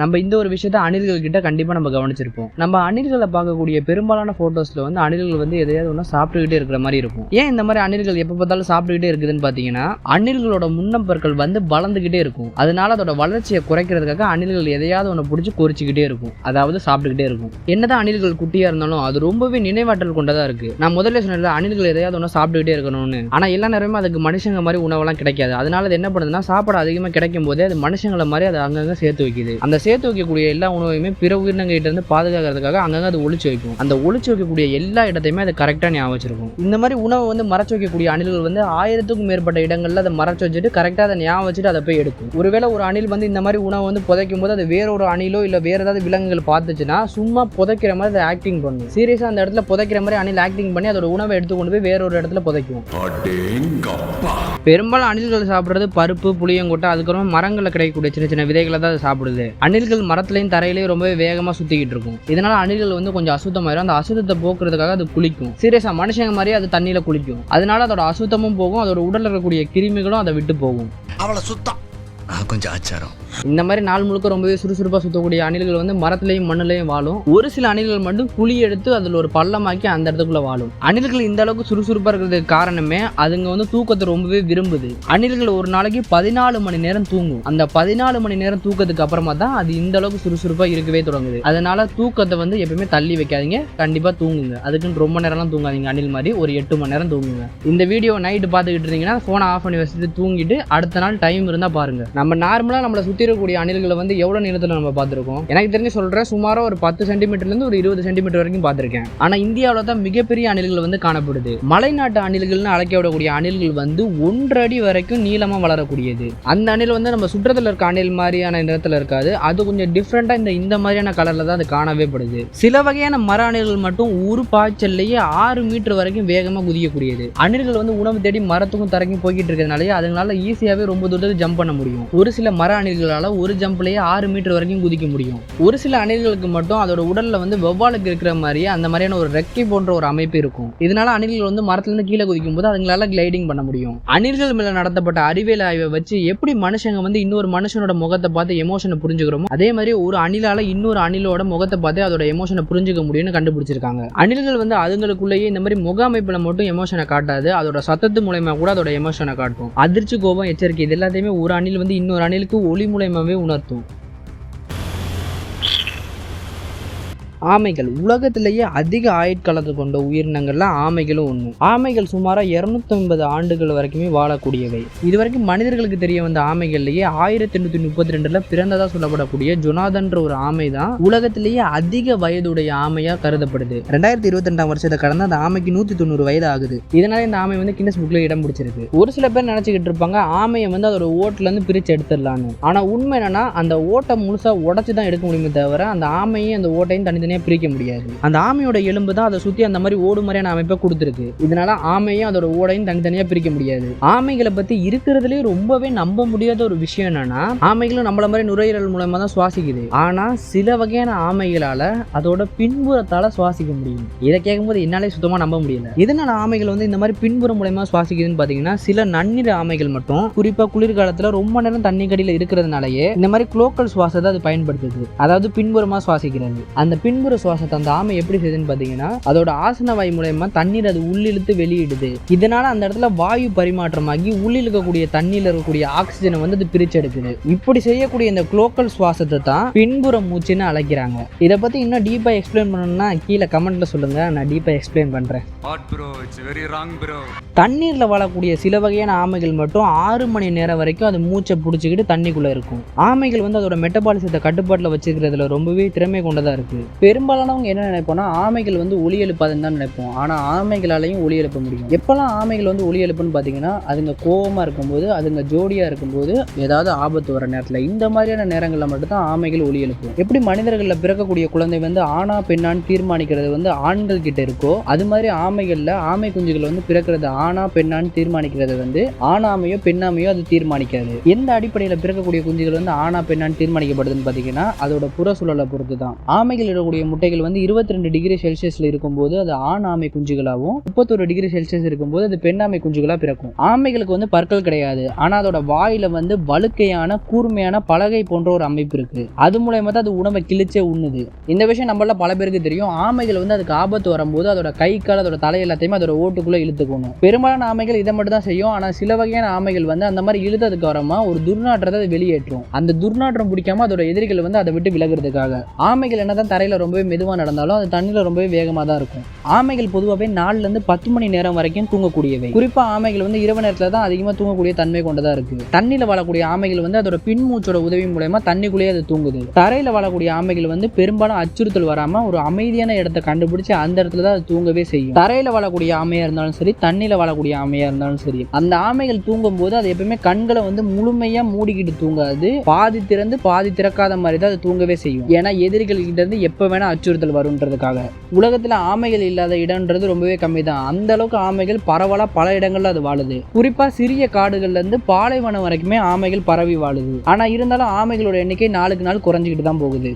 நம்ம இந்த ஒரு விஷயத்த அணில்கள் கிட்ட கண்டிப்பா நம்ம கவனிச்சிருப்போம். நம்ம அணில்களை பார்க்கக்கூடிய பெரும்பாலான போட்டோஸ்ல வந்து அணில்கள் வந்து எதையாவது ஒன்று சாப்பிட்டுக்கிட்டே இருக்கிற மாதிரி இருக்கும். ஏன் இந்த மாதிரி அணில்கள் எப்ப பார்த்தாலும் சாப்பிட்டுக்கிட்டே இருக்குதுன்னு பாத்தீங்கன்னா, அணில்களோட முன்னம்பற்கள் வந்து வளர்ந்துகிட்டே இருக்கும். அதனால அதோட வளர்ச்சியை குறைக்கிறதுக்காக அணில்கள் எதையாவது ஒன்று பிடிச்சி கொறிச்சுக்கிட்டே இருக்கும், அதாவது சாப்பிட்டுக்கிட்டே இருக்கும். என்னதான் அணில்கள் குட்டியா இருந்தாலும் அது ரொம்பவே நினைவாற்றல் கொண்டதா இருக்கு. நான் முதல்ல சொன்னேன்ல, அணில்கள் எதையாவது ஒன்று சாப்பிட்டுக்கிட்டே இருக்கணும்னு. ஆனா எல்லா நேரமும் அதுக்கு மனுஷங்க மாதிரி உணவெல்லாம் கிடைக்காது. அதனால அது என்ன பண்ணுதுன்னா, சாப்பாடு அதிகமா கிடைக்கும் போதே அது மனுஷங்களை மாதிரி அதை அங்கங்க சேர்த்து வைக்குது. அந்த சேர்த்து வைக்கக்கூடிய எல்லா உணவையுமே பிற உயிரினங்கிட்ட இருந்து பாதுகாக்கிறதுக்காக அங்கங்க அது ஒளிச்சு வைக்கும். அந்த ஒளிச்சு வைக்கக்கூடிய எல்லா இடத்தையுமே அதை கரெக்டா ஞாபகம் வச்சிருக்கும். இந்த மாதிரி உணவை வந்து மறைச்சு வைக்கக்கூடிய அணில்கள் வந்து 1000க்கும் மேற்பட்ட இடங்கள்ல அதை மறைச்சு வச்சுட்டு கரெக்டா அதை ஞாபகம் வச்சுட்டு அதை போய் எடுக்கும். ஒருவேளை ஒரு அணில் வந்து இந்த மாதிரி உணவை வந்து புதைக்கும் போது அது வேற ஒரு அணிலோ இல்ல வேற ஏதாவது விலங்குகள் பார்த்துச்சுன்னா சும்மா புதைக்கிற மாதிரி அதை ஆக்டிங் பண்ணும். சீரியஸா அந்த இடத்துல புதைக்கிற மாதிரி அணில் ஆக்டிங் பண்ணி அதோட உணவை எடுத்து கொண்டு போய் வேற ஒரு இடத்துல புதைக்கும். பெரும்பாலும் அணில்கள் சாப்பிடுறது பருப்பு, புளியங்கொட்டை, அதுக்கப்புறம் மரங்கள்ல கிடைக்கக்கூடிய சின்ன சின்ன விதைகளை தான் சாப்பிடுது. அணில்கள் மரத்துலையும் தரையிலையும் ரொம்பவே வேகமா சுத்திக்கிட்டு இருக்கும். இதனால அணில்கள் வந்து கொஞ்சம் அசுத்தமாயிரும். அந்த அசுத்தத்தை போக்குறதுக்காக அது குளிக்கும். சீரியஸா மனுஷங்க மாதிரி அது தண்ணியில குளிக்கும். அதனால அதோட அசுத்தமும் போகும், அதோட உடல்ல இருக்கக்கூடிய கிருமிகளும் அதை விட்டு போகும். அவளை சுத்தம் கொஞ்சம் ஆச்சாரம். இந்த மாதிரி நாள் முழுக்க ரொம்பவே சுறுசுறுப்பா சுத்தக்கூடிய அணில்கள் வந்து மரத்திலையும் மண்ணிலையும் வாழும். ஒரு சில அணில்கள் மட்டும் குழி எடுத்து அதுல ஒரு பள்ளமாக்கி அந்த இடத்துக்குள்ள வாழும். அணில்கள் இந்த அளவுக்கு சுறுசுறுப்பா இருக்கிறதுக்கு காரணமே அதுங்க வந்து தூக்கத்தை ரொம்பவே விரும்புது. அணில்கள் ஒரு நாளைக்கு 14 மணி நேரம் தூங்கும். அந்த 14 மணி நேரம் தூக்கத்துக்கு அப்புறமா தான் அது இந்த அளவுக்கு சுறுசுறுப்பா இருக்கவே தொடங்குது. அதனால தூக்கத்தை வந்து எப்பயுமே தள்ளி வைக்காதீங்க, கண்டிப்பா தூங்குங்க. அதுக்குன்னு ரொம்ப நேரம்லாம் தூங்காதீங்க. அணில் மாதிரி ஒரு 8 மணி நேரம் தூங்குங்க. இந்த வீடியோ நைட்டு பார்த்துக்கிட்டு இருந்தீங்கன்னா போனை ஆஃப் பண்ணி வச்சுட்டு தூங்கிட்டு அடுத்த நாள் டைம் இருந்தா பாருங்க. நம்ம நார்மலா நம்மளை சுத்தி இருக்கக்கூடிய அணில்களை வந்து எவ்வளவு நீளத்துல நம்ம பார்த்திருக்கோம். எனக்கு தெரிஞ்சு சொல்றேன், சுமாரா ஒரு 10 சென்டிமீட்டர்ல இருந்து ஒரு 20 சென்டிமீட்டர் வரைக்கும் பார்த்திருக்கேன். ஆனா இந்தியாவில தான் மிகப்பெரிய அணில்கள் வந்து காணப்படுது. மலைநாட்டு அணில்கள்னு அழைக்கப்படக்கூடிய அணில்கள் வந்து 1 அடி வரைக்கும் நீளமா வளரக்கூடியது. அந்த அணில் வந்து நம்ம சுற்றத்துல இருக்க அணில் மாதிரியான நிறத்துல இருக்காது. அது கொஞ்சம் டிஃப்ரெண்டா இந்த மாதிரியான கலர்ல தான் அது காணவே படுது. சில வகையான மர அணில்கள் மட்டும் ஒரு பாய்ச்சல்லையே 6 மீட்டர் வரைக்கும் வேகமா குதிக்கக்கூடியது. அணில்கள் வந்து உணவு தேடி மரத்துக்கும் தரைக்கும் போய்கிட்டு இருக்கிறதுனாலே அதுங்களால ஈஸியாவே ரொம்ப தூரத்துக்கு ஜம்ப் பண்ண முடியும். ஒரு சில மர அணில்களால ஒரு ஜம்ப்லயே 6 மீட்டர் வரைக்கும் குதிக்க முடியும். ஒரு சில அணில்களுக்கு மட்டும் அதோட உடல்ல வந்து வெவ்வாலுக்கு இருக்கிற மாதிரியே அந்த மாதிரியான ஒரு ரெக்கை போன்ற ஒரு அமைப்பு இருக்கும். இதனால அணில்கள் வந்து மரத்துல இருந்து கீழே குதிக்கும் போது அதுங்களால கிளைடிங் பண்ண முடியும். அணில்கள் மேல நடத்தப்பட்ட அறிவியல் ஆய்வை வச்சு எப்படி மனுஷங்க வந்து இன்னொரு மனுஷனோட முகத்தை பார்த்து எமோஷனை புரிஞ்சுக்கிறோமோ அதே மாதிரி ஒரு அணிலால இன்னொரு அணிலோட முகத்தை பார்த்து அதோட எமோஷனை புரிஞ்சுக்க முடியும்னு கண்டுபிடிச்சிருக்காங்க. அணில்கள் வந்து அதுங்களுக்குள்ளேயே இந்த மாதிரி முக அமைப்புல மட்டும் எமோஷனை காட்டாது, அதோட சத்தத்து மூலமா கூட அதோட எமோஷனை காட்டும். அதிர்ச்சி, கோபம், எச்சரிக்கை இது எல்லாத்தையுமே ஒரு அணில் வந்து இன்னொரு அணிலுக்கு ஒளி மூலமாவே உணர்த்தும். ஆமைகள் உலகத்திலேயே அதிக ஆயுட்காலத்தை கொண்ட உயிரினங்கள்ல ஆமைகளும் ஒன்று. ஆமைகள் சுமாரா 250 ஆண்டுகள் வரைக்குமே வாழக்கூடியவை. இதுவரைக்கும் மனிதர்களுக்கு தெரிய வந்த ஆமைகள்லேயே 1832 பிறந்ததா சொல்லப்படக்கூடிய ஜொனாதன்ற ஒரு ஆமை தான் உலகத்திலேயே அதிக வயதுடைய ஆமையா கருதப்படுது. 2022 வருஷத்தை கடந்து அந்த ஆமைக்கு 190 வயது ஆகுது. இதனால இந்த ஆமை வந்து கின்னஸ் புக்ல இடம் பிடிச்சிருக்கு. ஒரு சில பேர் நினைச்சுக்கிட்டு இருப்பாங்க ஆமையை வந்து அதோட ஓட்டுல இருந்து பிரிச்சு எடுத்துடலான்னு. ஆனா உண்மை என்னன்னா அந்த ஓட்டை முழுசா உடச்சுதான் எடுக்க முடியுமே தவிர அந்த ஆமையும் அந்த ஓட்டையும் தனித்தனியா பிரிக்க முடியாது. அந்த ஆமையோட எலும்பு தான் அதை சுத்தி அந்த மாதிரி ஓடு மாதிரியான அமைப்பை கொடுத்துருக்கு. இதனால ஆமையும் அதோட ஓடையும் தனித்தனியா பிரிக்க முடியாது. ஆமைகளை பத்தி இருக்கிறதுலயே ரொம்பவே நம்ப முடியாத ஒரு விஷயம் என்னன்னா ஆமைகளும் நம்மள மாதிரி நுரையீரல் மூலமா தான் சுவாசிக்குது. ஆனா சில வகையான ஆமைகளால அதோட பின்புறத்தால சுவாசிக்க முடியும். இதை கேட்கும்போது என்னாலே சுத்தமா நம்ப முடியல. இதனால ஆமைகள் வந்து இந்த மாதிரி பின்புறம் மூலமா சுவாசிக்குதுன்னு பாத்தீங்கன்னா சில நன்னீர் ஆமைகள் மட்டும் குறிப்பா குளிர்காலத்துல ரொம்ப நேரம் தண்ணி கடியில இருக்கிறதுனாலயே இந்த மாதிரி குளோக்கல் சுவாசத்தை அது பயன்படுத்துது, அதாவது பின்புறமா சுவாசிக்கிறது. அந்த பின்புற சுவாசத்தை அந்த ஆமை எப்படி செய்யுதுன்னு பாத்தீங்கன்னா அதோட ஆசன வாய் மூலமா தண்ணீர் அது உள்ளிழுத்து வெளியிடுது. இதனால அந்த இடத்துல வாயு பரிமாற்றமாகி உள்ளிழுக்கக்கூடிய தண்ணீர்ல இருக்கக்கூடிய ஆக்சிஜனை வந்து அது பிரிச்சு எடுக்குது. இப்படி செய்யக்கூடிய இந்த குளோக்கல் சுவாசத்தை தான் பின்புற மூச்சுன்னு அழைக்கிறாங்க. இதை பத்தி இன்னும் டீப்பா எக்ஸ்பிளைன் பண்ணணும்னா கீழே கமெண்ட்ல சொல்லுங்க, நான் டீப்பா எக்ஸ்பிளைன் பண்றேன். தண்ணீர்ல வாழக்கூடிய சில வகையான ஆமைகள் மட்டும் 6 மணி நேரம் வரைக்கும் அது மூச்சை பிடிச்சிக்கிட்டு தண்ணிக்குள்ள இருக்கும். ஆமைகள் வந்து அதோட மெட்டபாலிசத்தை கட்டுப்பாட்டுல வச்சுக்கிறதுல ரொம்பவே திறமை கொண்டதா இருக்கு. பெரும்பாலானவங்க என்ன நினைப்போம்னா ஆமைகள் வந்து ஒலி எழுப்பாதுன்னு தான் நினைப்போம். ஆனால் ஆமைகளாலையும் ஒலி எழுப்ப முடியும். எப்போல்லாம் ஆமைகள் வந்து ஒலி எழுப்புன்னு பார்த்தீங்கன்னா அதுங்க கோபமாக இருக்கும்போது, அதுங்க ஜோடியாக இருக்கும்போது, ஏதாவது ஆபத்து வர நேரத்தில், இந்த மாதிரியான நேரங்களில் மட்டும்தான் ஆமைகள் ஒலி எழுப்பும். எப்படி மனிதர்களில் பிறக்கக்கூடிய குழந்தை வந்து ஆணா பெண்ணான்னு தீர்மானிக்கிறது வந்து ஆண்கள் கிட்ட இருக்கோ அது மாதிரி ஆமைகளில் ஆமை குஞ்சுகள் வந்து பிறக்கிறது ஆணா பெண்ணான்னு தீர்மானிக்கிறது வந்து ஆணாமையோ பெண்ணாமையோ அது தீர்மானிக்காது. எந்த அடிப்படையில் பிறக்கக்கூடிய குஞ்சுகள் வந்து ஆணா பெண்ணான்னு தீர்மானிக்கப்படுதுன்னு பார்த்தீங்கன்னா அதோட புற சூழலை பொறுத்து தான். ஆமைகள் போடக்கூடிய முட்டைகள் வந்து 22 டிகிரி செல்சியஸ்ல இருக்கும்போது அது ஆண் ஆமை குஞ்சுகளாகவும் 31 டிகிரி செல்சியஸ் இருக்கும்போது அது பெண் ஆமை குஞ்சுகளா பிறக்கும். ஆமைகளுக்கு வந்து பற்கள் கிடையாது. ஆனா அதோட வாயில வந்து வழுக்கையான கூர்மையான பலகை போன்ற ஒரு அமைப்பு இருக்கு. அது மூலமா தான் அது உணவை கிழிச்சே உண்ணுது. இந்த விஷயம் நம்மள பல பேருக்கு தெரியும். ஆமைகள் வந்து அதுக்கு ஆபத்து வரும்போது அதோட கை கால் அதோட தலை எல்லாத்தையுமே அதோட ஓட்டுக்குள்ள இழுத்துக்கணும். பெரும்பாலான ஆமைகள் இதை மட்டும் தான் செய்யும். ஆனா சில வகையான ஆமைகள் வந்து அந்த மாதிரி இழுத்ததுக்கு வரமா ஒரு துர்நாற்றத்தை அது வெளியேற்றும். அந்த துர்நாற்றம் பிடிக்காம அதோட எதிரிகள் வந்து அதை விட்டு விலகுறதுக்காக. ஆமைகள் என்னதான் தரையில ரொம்பவே மெதுவா நடந்தாலும் அது தண்ணியில ரொம்பவே வேகமா தான் இருக்கும். ஆமைகள் பொதுவாகவே 4 to 10 மணி நேரம் வரைக்கும் தூங்கக்கூடியவை. குறிப்பா ஆமைகள் வந்து இரவு நேரத்துல தான் அதிகமா தூங்கக்கூடிய தன்மை கொண்டதா இருக்கு. தண்ணியில வாழக்கூடிய ஆமைகள் வந்து அதோட பின்மூச்சோட உதவி மூலமா தண்ணிக்குள்ளேயே அது தூங்குது. தரையில வாழக்கூடிய ஆமைகள் வந்து பெரும்பாலும் அச்சுறுத்தல் வராம ஒரு அமைதியான இடத்தை கண்டுபிடிச்சு அந்த இடத்துல தான் அது தூங்கவே செய்யும். தரையில வாழக்கூடிய ஆமையா இருந்தாலும் சரி, தண்ணியில வாழக்கூடிய ஆமையா இருந்தாலும் சரி, அந்த ஆமைகள் தூங்கும் போது அது எப்பவுமே கண்களை வந்து முழுமையா மூடிக்கிட்டு தூங்காது. பாதி திறந்து பாதி திறக்காத மாதிரி தான் அது தூங்கவே செய்யும். ஏன்னா எதிரிகள் கிட்ட இருந்து எப்ப வேணா அச்சுறுத்தல் வரும்ன்றதுக்காக. உலகத்துல ஆமைகள் இல்லாத இடம்ன்றது ரொம்பவே கம்மி தான். அந்த அளவுக்கு ஆமைகள் பரவலா பல இடங்கள்ல அது வாழுது. குறிப்பா சிறிய காடுகள்ல இருந்து பாலைவனம் வரைக்குமே ஆமைகள் பரவி வாழுது. ஆனா இருந்தாலும் ஆமைகளோட எண்ணிக்கை நாளுக்கு நாள் குறைஞ்சிக்கிட்டு தான் போகுது.